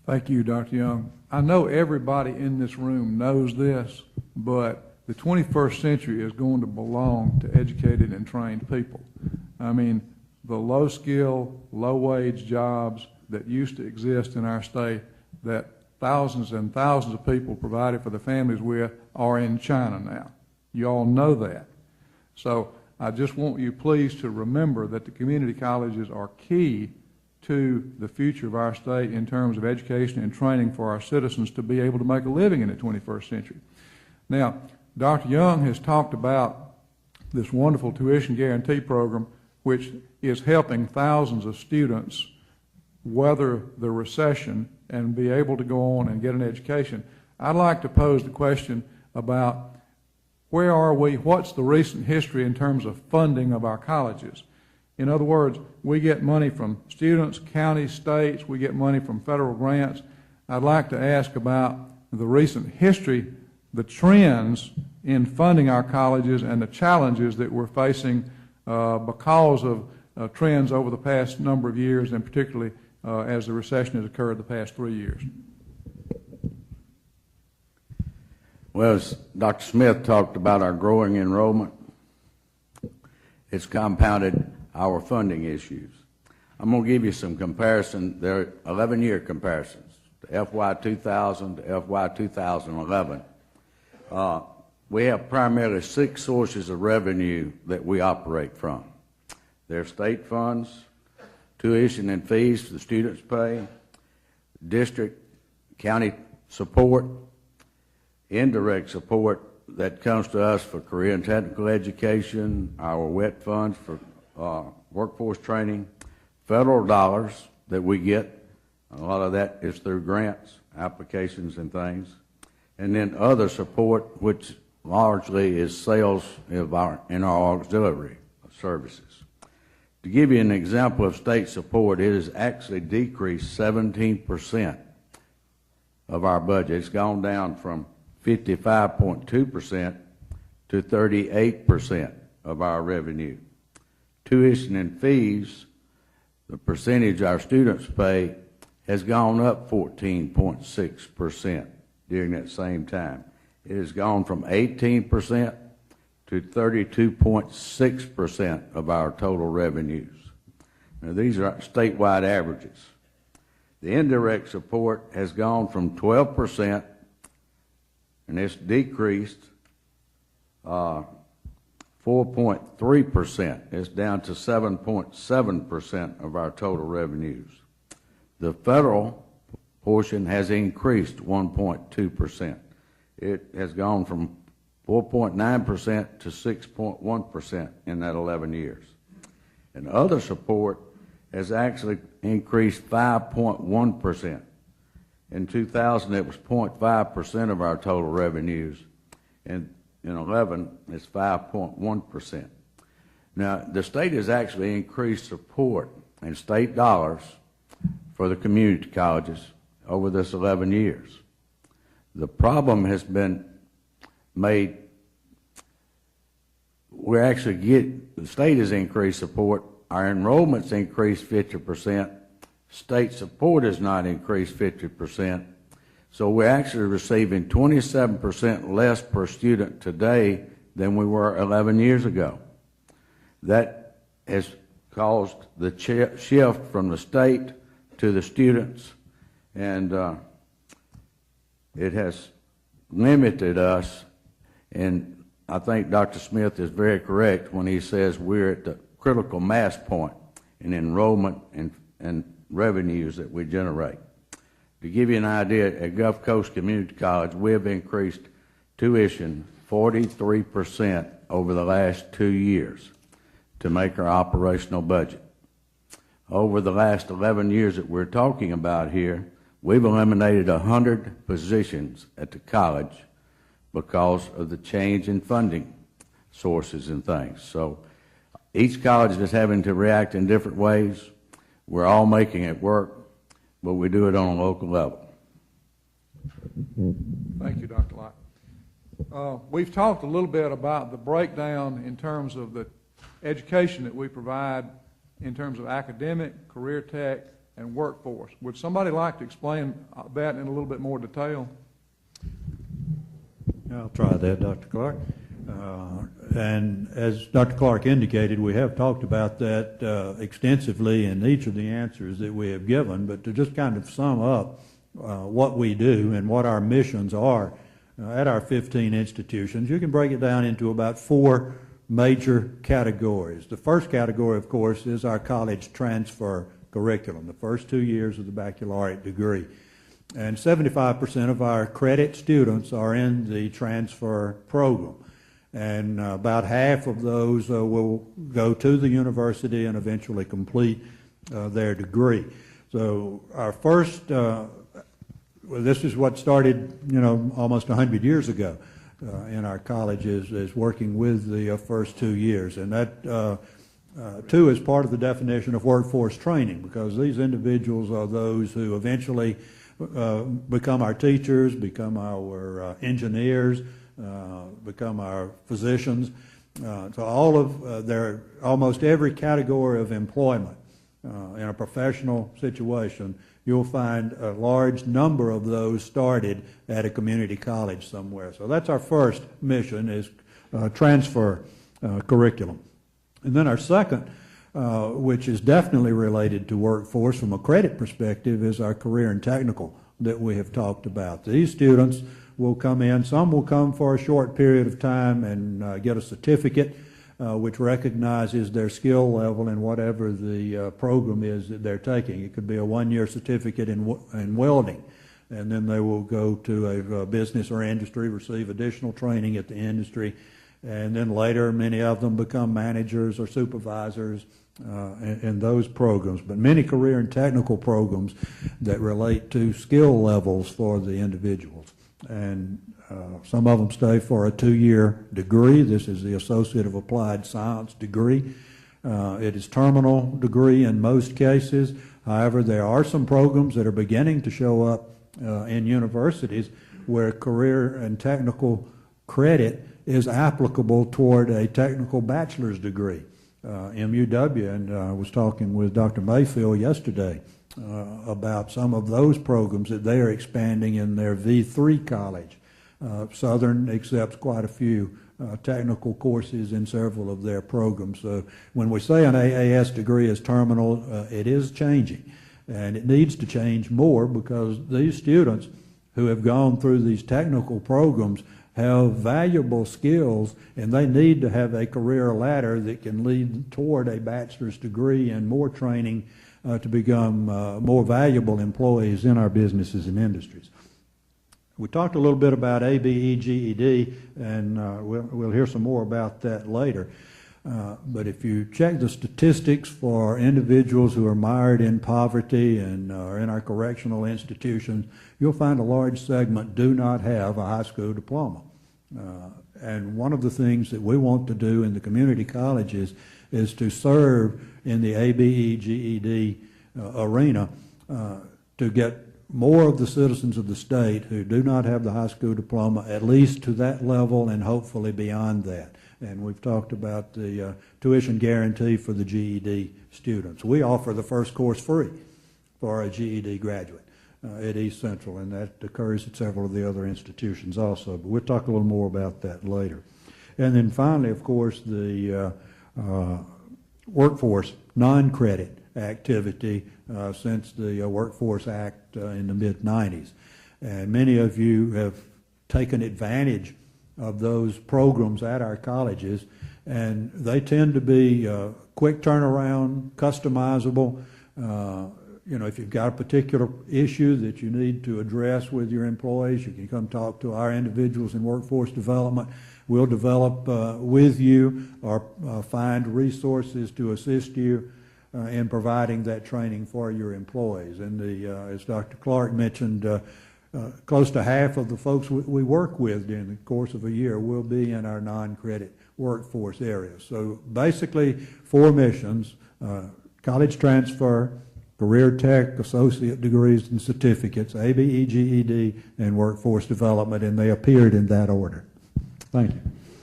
Thank you, Dr. Young. I know everybody in this room knows this, but the 21st century is going to belong to educated and trained people. I mean, the low-skill, low-wage jobs that used to exist in our state that thousands and thousands of people provided for their families with are in China now. You all know that. So I just want you please to remember that the community colleges are key to the future of our state in terms of education and training for our citizens to be able to make a living in the 21st century. Now, Dr. Young has talked about this wonderful tuition guarantee program, which is helping thousands of students weather the recession and be able to go on and get an education. I'd like to pose the question about where are we, what's the recent history in terms of funding of our colleges? In other words, we get money from students, counties, states, we get money from federal grants. I'd like to ask about the recent history, the trends in funding our colleges and the challenges that we're facing because of trends over the past number of years, and particularly as the recession has occurred the past 3 years. Well, as Dr. Smith talked about our growing enrollment, it's compounded our funding issues. I'm going to give you some comparison. There are 11-year comparisons, to FY 2000 to FY 2011. We have primarily 6 sources of revenue that we operate from. There are state funds, tuition and fees the students pay, district, county support, indirect support that comes to us for career and technical education, our WET funds for workforce training, federal dollars that we get. A lot of that is through grants, applications and things. And then other support, which largely is sales in our auxiliary services. To give you an example of state support, it has actually decreased 17% of our budget. It's gone down from 55.2% to 38% of our revenue. Tuition and fees, the percentage our students pay, has gone up 14.6% during that same time. It has gone from 18% to 32.6% of our total revenues. Now, these are statewide averages. The indirect support has gone from 12%, and it's decreased 4.3%. It's down to 7.7% of our total revenues. The federal portion has increased 1.2%. It has gone from 4.9% to 6.1% in that 11 years. And other support has actually increased 5.1%. In 2000, it was 0.5% of our total revenues, and in 11, it's 5.1%. Now, the state has actually increased support in state dollars for the community colleges over this 11 years. The problem has been made, the state has increased support, our enrollment's increased 50%, state support has not increased 50%, so we're actually receiving 27% less per student today than we were 11 years ago. That has caused the shift from the state to the students, and it has limited us, and I think Dr. Smith is very correct when he says we're at the critical mass point in enrollment and revenues that we generate. To give you an idea, at Gulf Coast Community College, we have increased tuition 43% over the last 2 years to make our operational budget. Over the last 11 years that we're talking about here, we've eliminated 100 positions at the college because of the change in funding sources and things. So each college is having to react in different ways. We're all making it work, but we do it on a local level. Thank you, Dr. Lott. We've talked a little bit about the breakdown in terms of the education that we provide in terms of academic, career tech, and workforce. Would somebody like to explain that in a little bit more detail? I'll try that, Dr. Clark. And as Dr. Clark indicated, we have talked about that extensively in each of the answers that we have given, but to just kind of sum up what we do and what our missions are at our 15 institutions, you can break it down into about 4 major categories. The first category, of course, is our college transfer curriculum, the first 2 years of the baccalaureate degree. And 75% of our credit students are in the transfer program. And about half of those will go to the university and eventually complete their degree. So our first, this is what started, almost 100 years ago in our colleges, is working with the first 2 years. And that, too, is part of the definition of workforce training, because these individuals are those who eventually become our teachers, become our engineers, become our physicians. So all of almost every category of employment in a professional situation, you'll find a large number of those started at a community college somewhere. So that's our first mission, is transfer curriculum. And then our second, which is definitely related to workforce from a credit perspective, is our career and technical that we have talked about. These students will come in, some will come for a short period of time and get a certificate which recognizes their skill level in whatever the program is that they're taking. It could be a 1-year certificate in welding, and then they will go to a business or industry, receive additional training at the industry, and then later many of them become managers or supervisors in those programs. But many career and technical programs that relate to skill levels for the individuals. And some of them stay for a 2-year degree. This is the Associate of Applied Science degree. It is terminal degree in most cases. However, there are some programs that are beginning to show up in universities where career and technical credit is applicable toward a technical bachelor's degree. MUW, and I was talking with Dr. Mayfield yesterday about some of those programs that they are expanding in their V3 college. Southern accepts quite a few technical courses in several of their programs. So when we say an AAS degree is terminal, it is changing. And it needs to change more, because these students who have gone through these technical programs have valuable skills, and they need to have a career ladder that can lead toward a bachelor's degree and more training to become more valuable employees in our businesses and industries. We talked a little bit about ABE, GED, and we'll hear some more about that later. But if you check the statistics for individuals who are mired in poverty and are in our correctional institutions, you'll find a large segment do not have a high school diploma. And one of the things that we want to do in the community colleges is to serve in the ABE, GED arena to get more of the citizens of the state who do not have the high school diploma, at least to that level and hopefully beyond that. And we've talked about the tuition guarantee for the GED students. We offer the first course free for a GED graduate at East Central, and that occurs at several of the other institutions also. But we'll talk a little more about that later. And then finally, of course, the workforce non-credit activity since the Workforce Act in the mid-90s. And many of you have taken advantage of those programs at our colleges, and they tend to be quick turnaround, customizable. If you've got a particular issue that you need to address with your employees, you can come talk to our individuals in workforce development. We'll develop with you or find resources to assist you in providing that training for your employees. And as Dr. Clark mentioned, close to half of the folks we work with during the course of a year will be in our non-credit workforce area. So basically 4 missions: college transfer, career tech, associate degrees and certificates, ABE, GED, and workforce development, and they appeared in that order. Thank you.